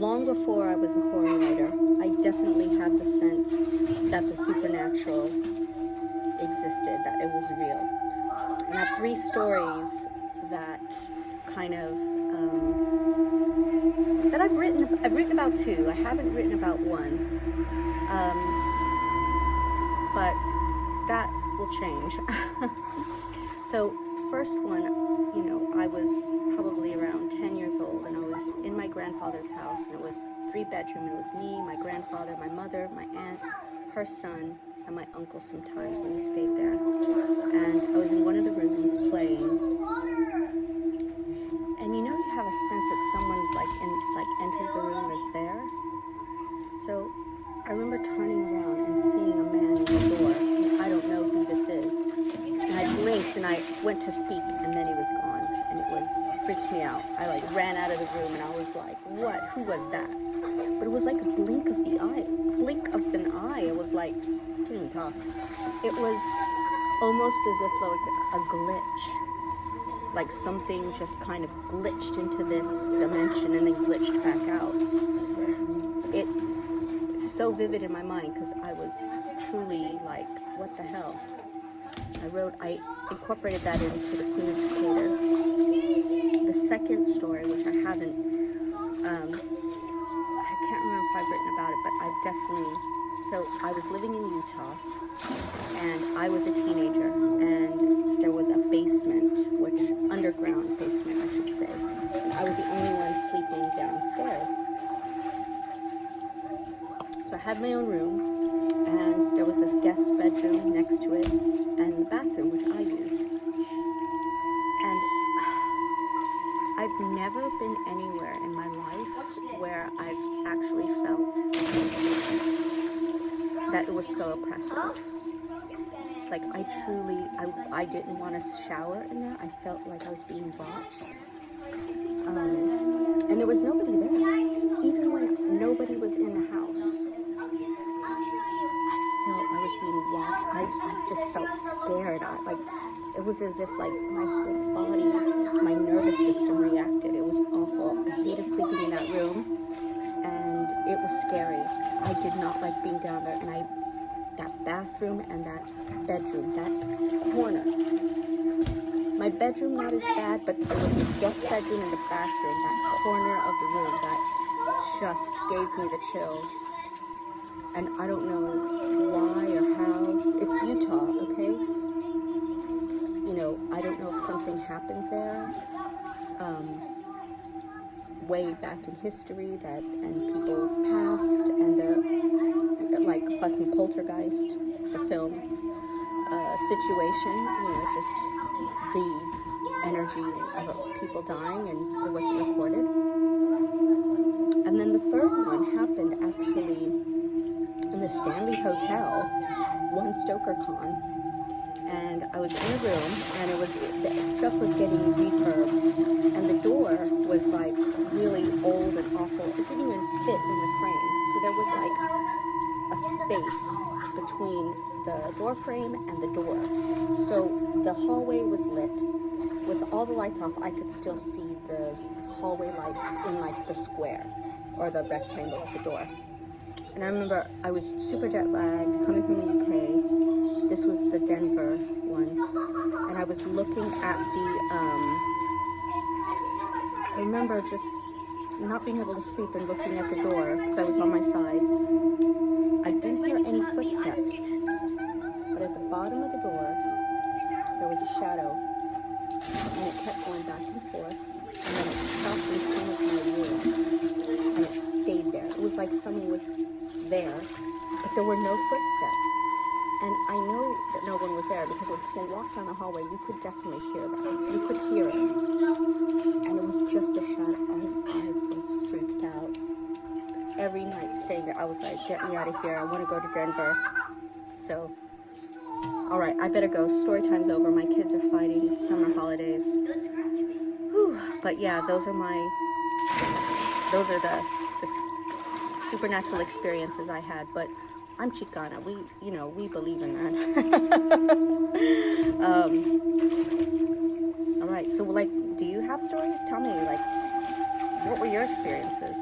long before I was a horror writer, I definitely had the sense that the supernatural existed, that it was real. And I have 3 stories that kind of that I've written about 2. I haven't written about 1, but that will change. So first one, you know, I was probably around 10 years old, and I was in my grandfather's house, and it was 3-bedroom. It was me, my grandfather, my mother, my aunt, her son, and my uncle sometimes when we stayed there. And I was in one of the rooms playing, and you know, you have a sense that someone's enters the room and is there. So I remember turning around and seeing a man in the door, and I don't know who this is. And I blinked and I went to speak, and then he was gone, and it freaked me out. I ran out of the room, and I was like, what? Who was that? But it was like a blink of an eye. It was like, I can't even talk. It was almost as if like a glitch. Like something just kind of glitched into this dimension and then glitched back out. It's so vivid in my mind because I was truly like, what the hell? I incorporated that into the Queen of Cicadas. The second story, which I haven't, I can't remember if I've written about it, but I've definitely, so I was living in Utah, and I was a teenager, and there was a basement, underground basement, I should say. And I was the only one sleeping downstairs. So I had my own room, and there was this guest bedroom next to it, and the bathroom, which I used. And I've never been anywhere in my life where I've actually felt that it was so oppressive. Like, I didn't want to shower in there. I felt like I was being watched. And there was nobody there. Even when nobody was in the house, I felt I was being watched. I just felt scared. It was as if like my whole body, my nervous system reacted. It was awful. I hated sleeping in that room, and it was scary. I did not like being down there, and that bathroom and that bedroom, that corner. My bedroom not as bad, but there was this guest bedroom and the bathroom, that corner of the room that just gave me the chills. And I don't know why or how. It's Utah, okay? You know, I don't know if something happened there way back in history and people passed, and they're like fucking Poltergeist, the film situation, you know, just the energy of people dying, and it wasn't recorded. And then the third one happened actually in the Stanley Hotel, one StokerCon, and I was in a room, and the stuff was getting refurbed, and the door was like really old and awful. It didn't even fit in the frame, so there was like a space between the door frame and the door. So the hallway was lit. With all the lights off, I could still see the hallway lights in like the square or the rectangle of the door. And I remember I was super jet lagged, coming from the UK. This was the Denver one. And I was looking at I remember just not being able to sleep and looking at the door because I was on my side. I didn't hear any footsteps, but at the bottom of the door, there was a shadow, and it kept going back and forth, and then it stopped in front of my room, and it stayed there. It was like someone was there, but there were no footsteps. And I know that no one was there because when someone walked down the hallway, you could definitely hear that. You could hear it. And it was just a shadow. I was freaked out. Every night staying there, I was like, get me out of here. I want to go to Denver. So, all right, I better go. Story time's over. My kids are fighting. It's summer holidays. Whew. But yeah, those are the supernatural experiences I had. But I'm Chicana. We believe in that. All right. So, like, do you have stories? Tell me, like, what were your experiences?